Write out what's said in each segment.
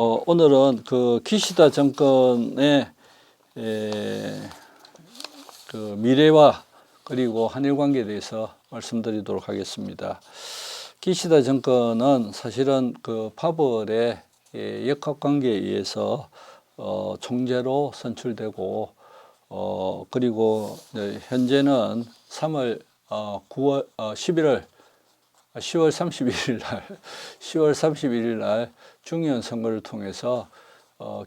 오늘은 그 기시다 정권의 그 미래와 그리고 한일 관계에 대해서 말씀드리도록 하겠습니다. 기시다 정권은 사실은 그 파벌의 역학관계에 의해서 총재로 선출되고 그리고 현재는 3월 9월 11월 10월 31일 날 10월 31일 날 중의원 선거를 통해서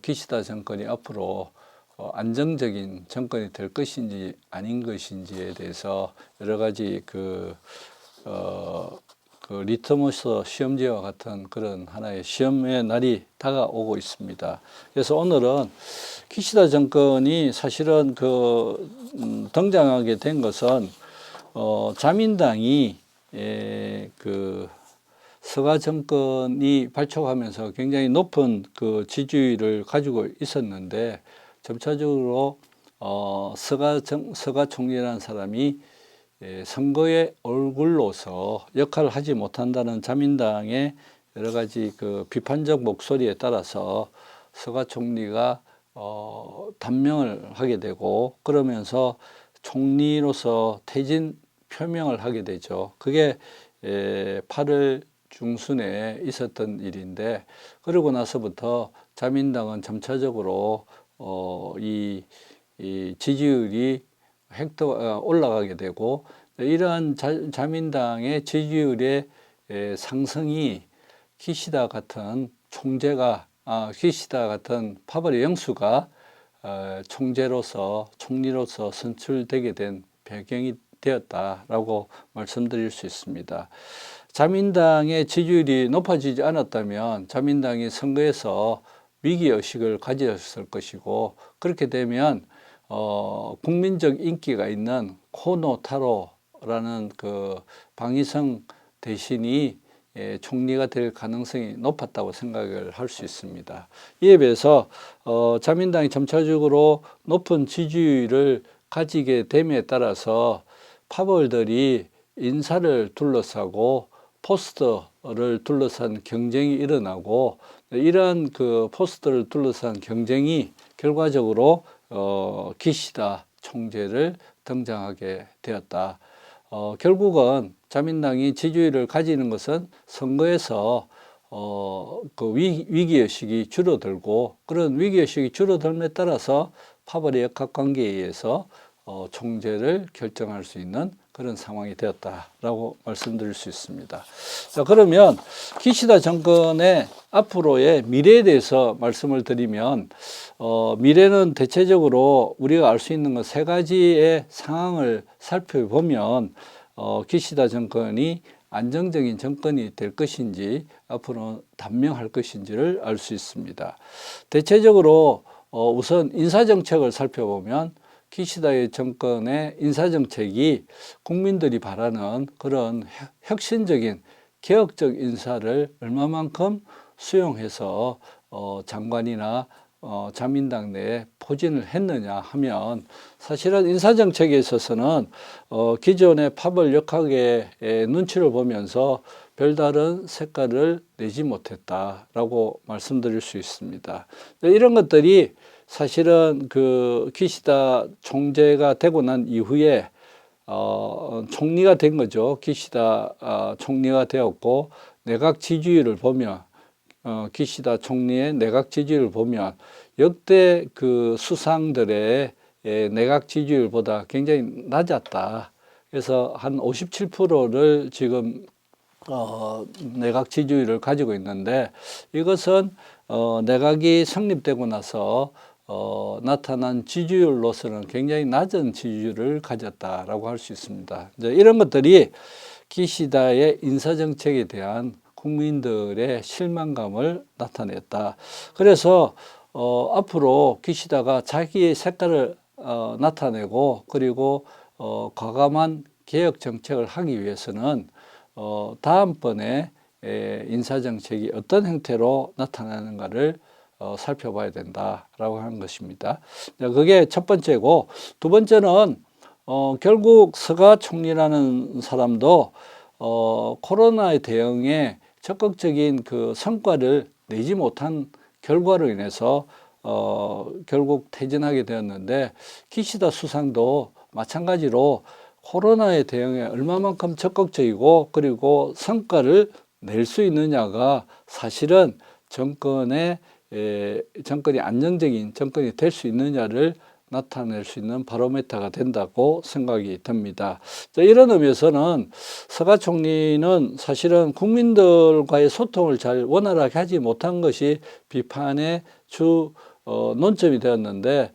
기시다 정권이 앞으로 안정적인 정권이 될 것인지 아닌 것인지에 대해서 여러 가지 그 리트머스 시험지와 같은 그런 하나의 시험의 날이 다가오고 있습니다. 그래서 오늘은 기시다 정권이 사실은 등장하게 된 것은 자민당이 그 서가 정권이 발족하면서 굉장히 높은 그 지지율을 가지고 있었는데 점차적으로 서가 총리라는 사람이 선거의 얼굴로서 역할을 하지 못한다는 자민당의 여러 가지 그 비판적 목소리에 따라서 서가 총리가 단명을 하게 되고 그러면서 총리로서 퇴진 표명을 하게 되죠. 그게 8월 중순에 있었던 일인데 그러고 나서부터 자민당은 점차적으로 이 지지율이 올라가게 되고 이러한 자민당의 지지율의 상승이 기시다 같은 총재가 기시다 같은 파벌의 영수가 총리로서 선출되게 된 배경이 되었다라고 말씀드릴 수 있습니다. 자민당의 지지율이 높아지지 않았다면 자민당이 선거에서 위기의식을 가졌을 것이고 그렇게 되면 국민적 인기가 있는 코노타로라는 그 방위성 대신이 총리가 될 가능성이 높았다고 생각을 할 수 있습니다. 이에 비해서 자민당이 점차적으로 높은 지지율을 가지게 됨에 따라서 파벌들이 인사를 둘러싸고 포스터를 둘러싼 경쟁이 일어나고 이러한 그 포스터를 둘러싼 경쟁이 결과적으로 기시다 총재를 등장하게 되었다. 결국은 자민당이 지지율을 가지는 것은 선거에서 그 위기의식이 줄어들고 그런 위기의식이 줄어들음에 따라서 파벌의 역학관계에 의해서 총재를 결정할 수 있는 그런 상황이 되었다라고 말씀드릴 수 있습니다. 자, 그러면 기시다 정권의 앞으로의 미래에 대해서 말씀을 드리면 미래는 대체적으로 우리가 알 수 있는 것 세 가지의 상황을 살펴보면 기시다 정권이 안정적인 정권이 될 것인지 앞으로 단명할 것인지를 알 수 있습니다. 대체적으로 우선 인사정책을 살펴보면 기시다의 정권의 인사정책이 국민들이 바라는 그런 혁신적인 개혁적 인사를 얼마만큼 수용해서 장관이나 자민당 내에 포진을 했느냐 하면 사실은 인사정책에 있어서는 기존의 파벌 역학의 눈치를 보면서 별다른 색깔을 내지 못했다라고 말씀드릴 수 있습니다. 이런 것들이 사실은 그 기시다 총재가 되고 난 이후에 총리가 된 거죠. 기시다 총리가 되었고 내각 지지율을 보면 기시다 총리의 내각 지지율을 보면 역대 그 수상들의 내각 지지율보다 굉장히 낮았다. 그래서 한 57%를 지금 내각 지지율을 가지고 있는데 이것은 내각이 성립되고 나서 나타난 지지율로서는 굉장히 낮은 지지율을 가졌다라고 할 수 있습니다. 이제 이런 것들이 기시다의 인사정책에 대한 국민들의 실망감을 나타냈다. 그래서 앞으로 기시다가 자기의 색깔을 나타내고 그리고 과감한 개혁 정책을 하기 위해서는 다음번에 인사정책이 어떤 형태로 나타나는가를 살펴봐야 된다라고 하는 것입니다. 그게 첫 번째고 두 번째는 결국 서가 총리라는 사람도 코로나의 대응에 적극적인 그 성과를 내지 못한 결과로 인해서 결국 퇴진하게 되었는데 기시다 수상도 마찬가지로 코로나에 대응에 얼마만큼 적극적이고 그리고 성과를 낼 수 있느냐가 사실은 정권이 안정적인 정권이 될 수 있느냐를 나타낼 수 있는 바로미터가 된다고 생각이 듭니다. 이런 의미에서는 서가 총리는 사실은 국민들과의 소통을 잘 원활하게 하지 못한 것이 비판의 주 논점이 되었는데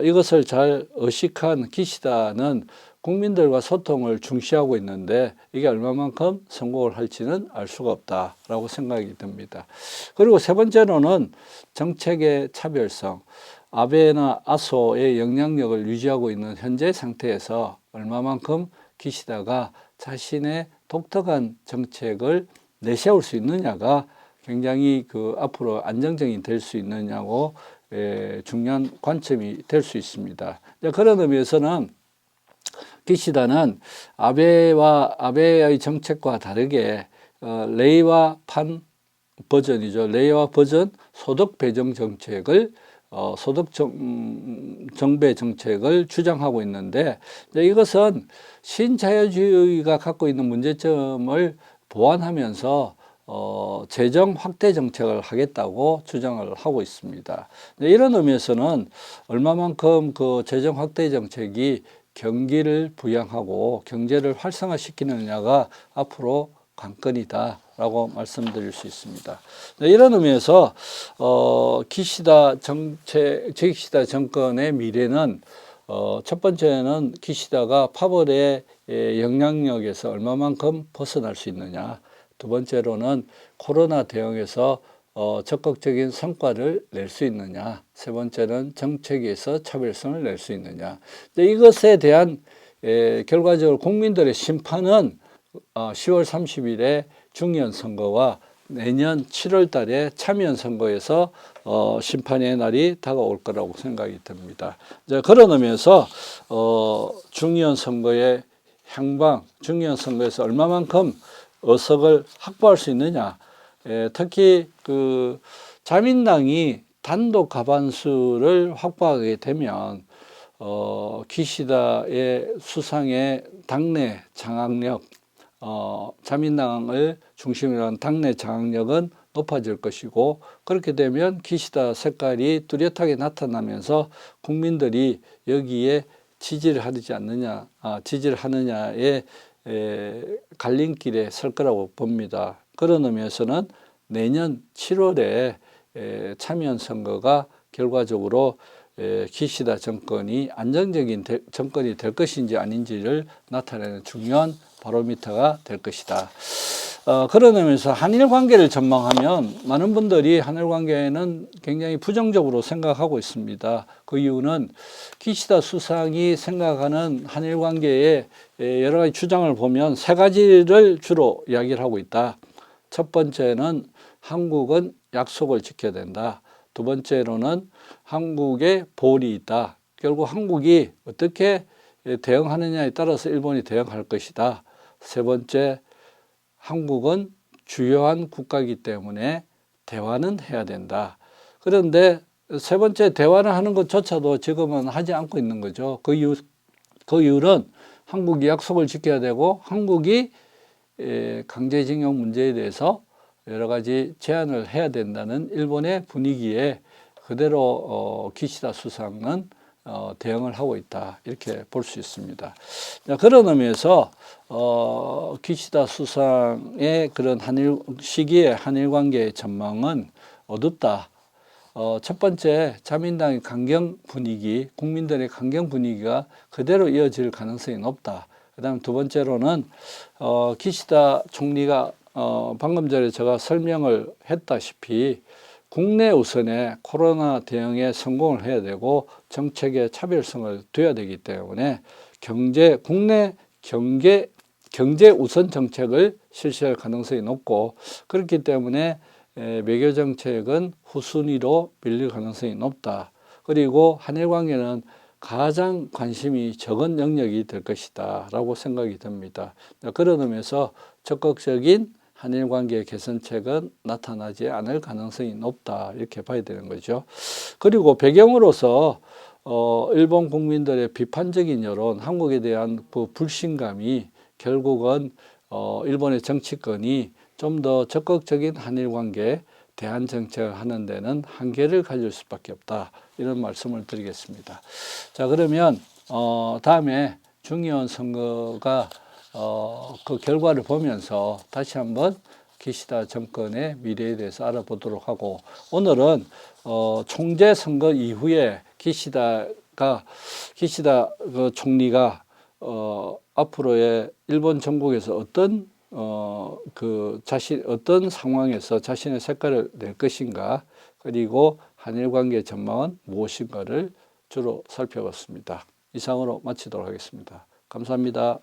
이것을 잘 의식한 기시다는 국민들과 소통을 중시하고 있는데 이게 얼마만큼 성공을 할지는 알 수가 없다라고 생각이 듭니다. 그리고 세 번째로는 정책의 차별성. 아베나 아소의 영향력을 유지하고 있는 현재 상태에서 얼마만큼 기시다가 자신의 독특한 정책을 내세울 수 있느냐가 굉장히 앞으로 안정적이 될 수 있느냐고 중요한 관점이 될 수 있습니다. 그런 의미에서는 기시다는 아베의 정책과 다르게 레이와판 버전이죠. 레이와 버전 소득 배정 정책을 소득 정배 정책을 주장하고 있는데 이것은 신자유주의가 갖고 있는 문제점을 보완하면서 재정 확대 정책을 하겠다고 주장을 하고 있습니다. 이런 의미에서는 얼마만큼 그 재정 확대 정책이 경기를 부양하고 경제를 활성화시키느냐가 앞으로 관건이다라고 말씀드릴 수 있습니다. 이런 의미에서 기시다 정권의 미래는 첫 번째는 기시다가 파벌의 영향력에서 얼마만큼 벗어날 수 있느냐. 두 번째로는 코로나 대응에서 적극적인 성과를 낼 수 있느냐. 세 번째는 정책에서 차별성을 낼 수 있느냐. 이것에 대한 결과적으로 국민들의 심판은 10월 30일에 중의원 선거와 내년 7월 달에 참의원 선거에서 심판의 날이 다가올 거라고 생각이 듭니다. 그런 의미에서 중의원 선거의 향방, 중의원 선거에서 얼마만큼 의석을 확보할 수 있느냐. 특히 자민당이 단독 과반수를 확보하게 되면 기시다의 수상의 당내 장악력, 자민당을 중심으로 한 당내 장악력은 높아질 것이고 그렇게 되면 기시다 색깔이 뚜렷하게 나타나면서 국민들이 여기에 지지를 하느냐의 갈림길에 설 거라고 봅니다. 그런 의미에서는 내년 7월에 참의원 선거가 결과적으로 기시다 정권이 안정적인 정권이 될 것인지 아닌지를 나타내는 중요한 바로미터가 될 것이다. 그런 의미에서 한일 관계를 전망하면 많은 분들이 한일 관계는 굉장히 부정적으로 생각하고 있습니다. 그 이유는 기시다 수상이 생각하는 한일 관계의 여러 가지 주장을 보면 세 가지를 주로 이야기를 하고 있다. 첫 번째는 한국은 약속을 지켜야 된다. 두 번째로는 한국의 보홀이 있다. 결국 한국이 어떻게 대응하느냐에 따라서 일본이 대응할 것이다. 세 번째, 한국은 주요한 국가이기 때문에 대화는 해야 된다. 그런데 세 번째 대화를 하는 것조차도 지금은 하지 않고 있는 거죠. 그 이유는 한국이 약속을 지켜야 되고 한국이 강제징용 문제에 대해서 여러 가지 제안을 해야 된다는 일본의 분위기에 그대로 기시다 수상은 대응을 하고 있다. 이렇게 볼 수 있습니다. 그런 의미에서 기시다 수상의 그런 시기의 한일 관계의 전망은 어둡다. 첫 번째, 자민당의 강경 분위기, 국민들의 강경 분위기가 그대로 이어질 가능성이 높다. 그 다음 두 번째로는 기시다 총리가 방금 전에 제가 설명을 했다시피 국내 우선에 코로나 대응에 성공을 해야 되고 정책의 차별성을 둬야 되기 때문에 국내 경제 우선 정책을 실시할 가능성이 높고 그렇기 때문에 외교 정책은 후순위로 밀릴 가능성이 높다. 그리고 한일 관계는 가장 관심이 적은 영역이 될 것이다 라고 생각이 듭니다. 그런 의미에서 적극적인 한일 관계 개선책은 나타나지 않을 가능성이 높다 이렇게 봐야 되는 거죠. 그리고 배경으로서 일본 국민들의 비판적인 여론, 한국에 대한 그 불신감이 결국은 일본의 정치권이 좀 더 적극적인 한일 관계 대한 정책을 하는 데는 한계를 가질 수밖에 없다 이런 말씀을 드리겠습니다. 자, 그러면 다음에 중의원 선거가 그 결과를 보면서 다시 한번 기시다 정권의 미래에 대해서 알아보도록 하고, 오늘은 총재 선거 이후에 기시다 그 총리가 앞으로의 일본 전국에서 어떤 어떤 상황에서 자신의 색깔을 낼 것인가, 그리고 한일 관계 전망은 무엇인가를 주로 살펴봤습니다. 이상으로 마치도록 하겠습니다. 감사합니다.